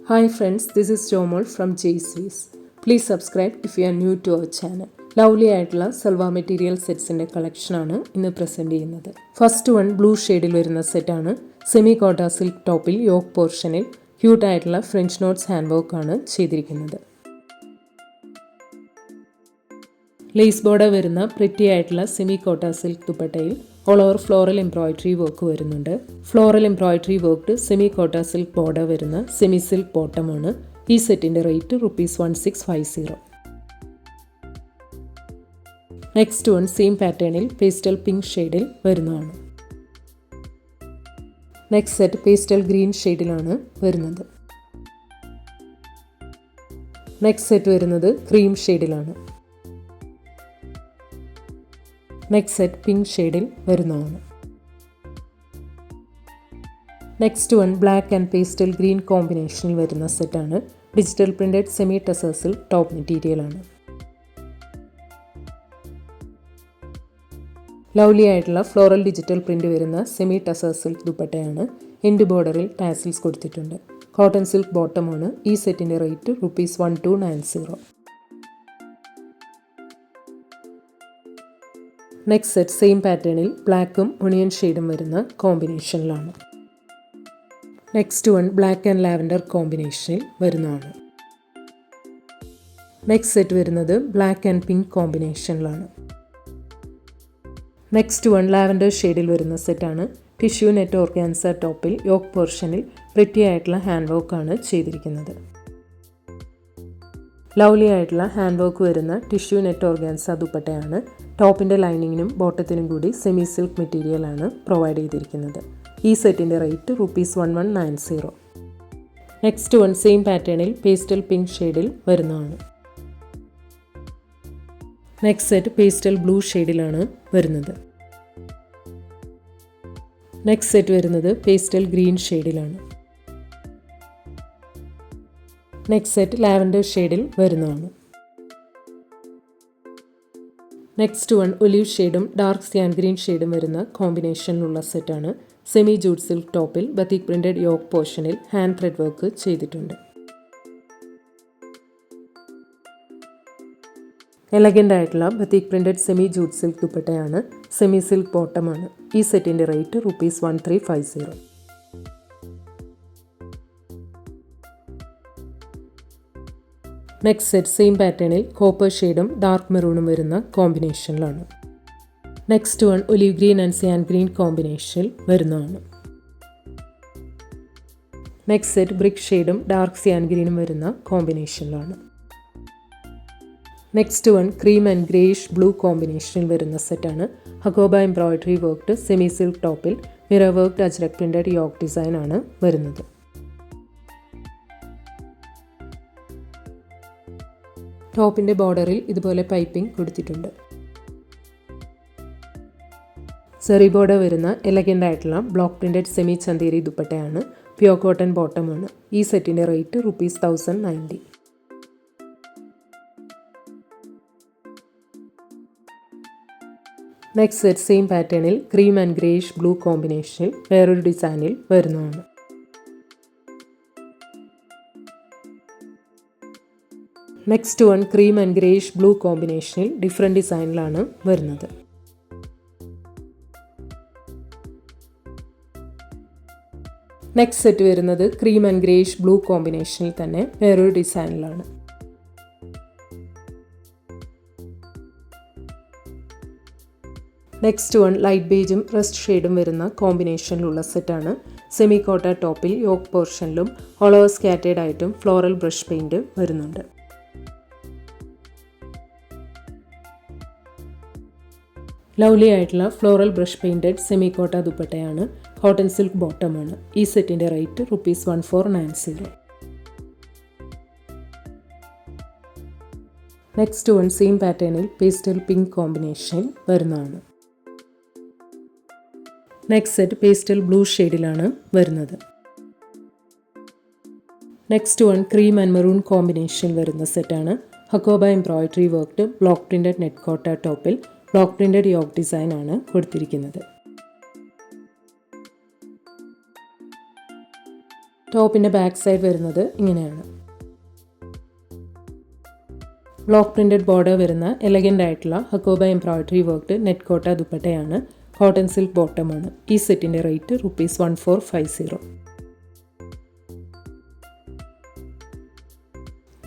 Hi friends, this is Jomol from JSWs. Please subscribe if you are new to our channel. Lovely ആയിട്ടുള്ള salwar material സെറ്റ്സിൻ്റെ കളക്ഷനാണ് ഇന്ന് present ചെയ്യുന്നത്. First one blue ഷെയ്ഡിൽ വരുന്ന സെറ്റാണ്. Semi Kota silk ടോപ്പിൽ യോക്ക് പോർഷനിൽ ക്യൂട്ടായിട്ടുള്ള ഫ്രഞ്ച് നോട്ട്സ് ഹാൻഡ് വർക്കാണ് ചെയ്തിരിക്കുന്നത്. ലേസ് ബോർഡർ വരുന്ന പ്രിറ്റി ആയിട്ടുള്ള സെമി കോട്ട സിൽക്ക് ദുപ്പട്ടയിൽ all over floral embroidery work വരുന്നുണ്ട്. Floral embroidery worked semi Kota silk border വരുന്ന സെമി സിൽക്ക് ബോട്ടമാണ്. ഈ സെറ്റിൻ്റെ റേറ്റ് ₹1650. നെക്സ്റ്റ് വൺ സെയിം പാറ്റേണിൽ പേസ്റ്റൽ പിങ്ക് ഷെയ്ഡിൽ വരുന്നതാണ്. നെക്സ്റ്റ് സെറ്റ് പേസ്റ്റൽ ഗ്രീൻ ഷെയ്ഡിലാണ് വരുന്നത്. നെക്സ്റ്റ് സെറ്റ് വരുന്നത് ക്രീം ഷെയ്ഡിലാണ്. നെക്സ്റ്റ് സെറ്റ് പിങ്ക് ഷെയ്ഡിൽ വരുന്നതാണ്. Next one black and pastel green കോമ്പിനേഷനിൽ വരുന്ന സെറ്റാണ്. ഡിജിറ്റൽ പ്രിന്റഡ് സെമി ടസേഴ്സിൽ ടോപ്പ് മെറ്റീരിയലാണ്. ലവ്ലി ആയിട്ടുള്ള ഫ്ലോറൽ ഡിജിറ്റൽ പ്രിന്റ് വരുന്ന സെമി ടസർ സിൽക്ക് ദുപ്പട്ടയാണ്. എൻഡ് ബോർഡറിൽ ടാസിൽസ് കൊടുത്തിട്ടുണ്ട്. കോട്ടൺ സിൽക്ക് ബോട്ടമാണ്. ഈ സെറ്റിൻ്റെ റേറ്റ് ₹1290. നെക്സ്റ്റ് സെറ്റ് സെയിം പാറ്റേണിൽ ബ്ലാക്കും ഒണിയൻ ഷെയ്ഡും വരുന്ന കോമ്പിനേഷനിലാണ്. Next one black and lavender കോമ്പിനേഷനിൽ വരുന്നതാണ്. നെക്സ്റ്റ് സെറ്റ് വരുന്നത് ബ്ലാക്ക് ആൻഡ് പിങ്ക് കോമ്പിനേഷനിലാണ്. നെക്സ്റ്റ് വൺ ലാവൻഡർ ഷെയ്ഡിൽ വരുന്ന സെറ്റാണ്. ടിഷ്യൂ നെറ്റ് ഓർഗാൻസ ടോപ്പിൽ യോക്ക് പോർഷനിൽ പ്രിറ്റി ആയിട്ടുള്ള ഹാൻഡ് വർക്കാണ് ചെയ്തിരിക്കുന്നത്. ലവ്ലി ആയിട്ടുള്ള ഹാൻഡ് വർക്ക് വരുന്ന ടിഷ്യൂ നെറ്റ് ഓർഗാൻസ ദുപ്പട്ടയാണ്. ടോപ്പിൻ്റെ ലൈനിങ്ങിനും ബോട്ടത്തിനും കൂടി സെമി സിൽക്ക് മെറ്റീരിയലാണ് പ്രൊവൈഡ് ചെയ്തിരിക്കുന്നത്. ഈ സെറ്റിൻ്റെ റേറ്റ് ₹1190. നെക്സ്റ്റ് വൺ സെയിം പാറ്റേണിൽ പേസ്റ്റൽ പിങ്ക് ഷെയ്ഡിൽ വരുന്നതാണ്. നെക്സ്റ്റ് സെറ്റ് പേസ്റ്റൽ ബ്ലൂ ഷെയ്ഡിലാണ് വരുന്നത്. നെക്സ്റ്റ് സെറ്റ് വരുന്നത് പേസ്റ്റൽ ഗ്രീൻ ഷെയ്ഡിലാണ്. നെക്സ്റ്റ് സെറ്റ് ലാവൻഡർ ഷെയ്ഡിൽ വരുന്നതാണ്. നെക്സ്റ്റ് വൺ ഒലീവ് ഷെയ്ഡും ഡാർക്ക് സിയാൻ ഗ്രീൻ ഷെയ്ഡും വരുന്ന കോമ്പിനേഷനിലുള്ള സെറ്റാണ്. സെമി ജൂട്ട് സിൽക്ക് ടോപ്പിൽ ബത്തിക് പ്രിന്റഡ് യോക്ക് പോർഷനിൽ ഹാൻഡ് ത്രെഡ് വർക്ക് ചെയ്തിട്ടുണ്ട്. എലഗൻ്റ് ആയിട്ടുള്ള batik printed semi jute silk ദുപ്പട്ടയാണ്. സെമി സിൽക്ക് ബോട്ടമാണ്. ഈ സെറ്റിൻ്റെ റേറ്റ് ₹1350. നെക്സ്റ്റ് സെറ്റ് സെയിം പാറ്റേണിൽ കോപ്പർ ഷെയ്ഡും ഡാർക്ക് മെറൂണും വരുന്ന കോമ്പിനേഷനിലാണ്. Next one olive green and cyan green കോമ്പിനേഷനിൽ വരുന്നതാണ്. നെക്സ്റ്റ് സെറ്റ് ബ്രിക്ക് ഷെയ്ഡും ഡാർക്ക് സിയാൻ ഗ്രീനും വരുന്ന കോമ്പിനേഷനിലാണ്. Next one cream and greyish blue കോമ്പിനേഷനിൽ വരുന്ന സെറ്റാണ്. Hakoba embroidery worked semi silk ടോപ്പിൽ mirror worked ajrakh printed yoke design ആണ് വരുന്നത്. ടോപ്പിൻ്റെ ബോർഡറിൽ ഇതുപോലെ പൈപ്പിംഗ് കൊടുത്തിട്ടുണ്ട്. സെറി ബോർഡർ വരുന്ന എലഗൻ്റ് ആയിട്ടുള്ള ബ്ലോക്ക് പ്രിന്റഡ് സെമി ചന്തേരി ദുപ്പട്ടയാണ്. പ്യോർ കോട്ടൺ ബോട്ടമാണ്. ഈ സെറ്റിൻ്റെ റേറ്റ് ₹1090. നെക്സ്റ്റ് സെറ്റ് സെയിം പാറ്റേണിൽ ക്രീം ആൻഡ് ഗ്രേയിഷ് ബ്ലൂ കോമ്പിനേഷനിൽ വേറൊരു ഡിസൈനിൽ വരുന്നതാണ്. Next one cream and greyish blue കോമ്പിനേഷനിൽ ഡിഫറെൻറ്റ് ഡിസൈനിലാണ് വരുന്നത്. നെക്സ്റ്റ് സെറ്റ് വരുന്നത് ക്രീം ആൻഡ് ഗ്രേയിഷ് ബ്ലൂ കോമ്പിനേഷനിൽ തന്നെ വേറൊരു ഡിസൈനിലാണ്. നെക്സ്റ്റ് വൺ ലൈറ്റ് ബേജും റസ്റ്റ് ഷെയ്ഡും വരുന്ന കോമ്പിനേഷനിലുള്ള സെറ്റാണ്. സെമി കോട്ട ടോപ്പിൽ യോക്ക് പോർഷനിലും ഓൾ ഓവർ സ്കാറ്റേഡ് ആയിട്ടും ഫ്ലോറൽ ബ്രഷ് പെയിൻറ് വരുന്നുണ്ട്. ലവ്ലി ആയിട്ടുള്ള floral brush painted semi Kota ദുപ്പട്ടയാണ്. കോട്ടൺ സിൽക്ക് ബോട്ടമാണ്. ഈ സെറ്റിൻ്റെ റേറ്റ് ₹1490. നെക്സ്റ്റ് വൺ സെയിം പാറ്റേണിൽ പേസ്റ്റൽ പിങ്ക് കോമ്പിനേഷൻ വരുന്നതാണ്. നെക്സ്റ്റ് സെറ്റ് പേസ്റ്റൽ ബ്ലൂ ഷെയ്ഡിലാണ് വരുന്നത്. Next one cream and maroon കോമ്പിനേഷനിൽ വരുന്ന സെറ്റാണ്. Hakoba embroidery worked block printed net Kota ടോപ്പിൽ ബ്ലോക്ക് പ്രിന്റഡ് യോക്ക് ഡിസൈൻ ആണ് കൊടുത്തിരിക്കുന്നത്. ടോപ്പിൻ്റെ ബാക്ക് സൈഡ് വരുന്നത് ഇങ്ങനെയാണ്. ബ്ലോക്ക് പ്രിൻറ്റഡ് ബോർഡർ വരുന്ന എലഗൻ്റ് ആയിട്ടുള്ള Hakoba embroidery worked net Kota ദുപ്പട്ടയാണ്. കോട്ടൺ സിൽക്ക് ബോട്ടമാണ്. ഈ സെറ്റിൻ്റെ റേറ്റ് ₹1450.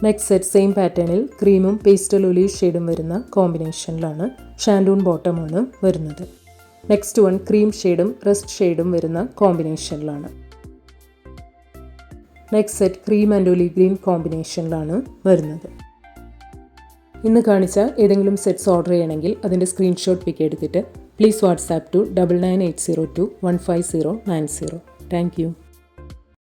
നെക്സ്റ്റ് സെറ്റ് സെയിം പാറ്റേണിൽ ക്രീമും പേസ്റ്റൽ ഒലീവ് ഷെയ്ഡും വരുന്ന കോമ്പിനേഷനിലാണ്. ഷാൻഡൂൺ ബോട്ടമാണ് വരുന്നത്. നെക്സ്റ്റ് വൺ ക്രീം ഷെയ്ഡും റസ്റ്റ് ഷെയ്ഡും വരുന്ന കോമ്പിനേഷനിലാണ്. Next set cream and olive green കോമ്പിനേഷനിലാണ് വരുന്നത്. ഇന്ന് കാണിച്ച ഏതെങ്കിലും സെറ്റ്സ് ഓർഡർ ചെയ്യണമെങ്കിൽ അതിൻ്റെ സ്ക്രീൻഷോട്ട് പിക്ക് എടുത്തിട്ട് please WhatsApp to 9980215090. Thank U.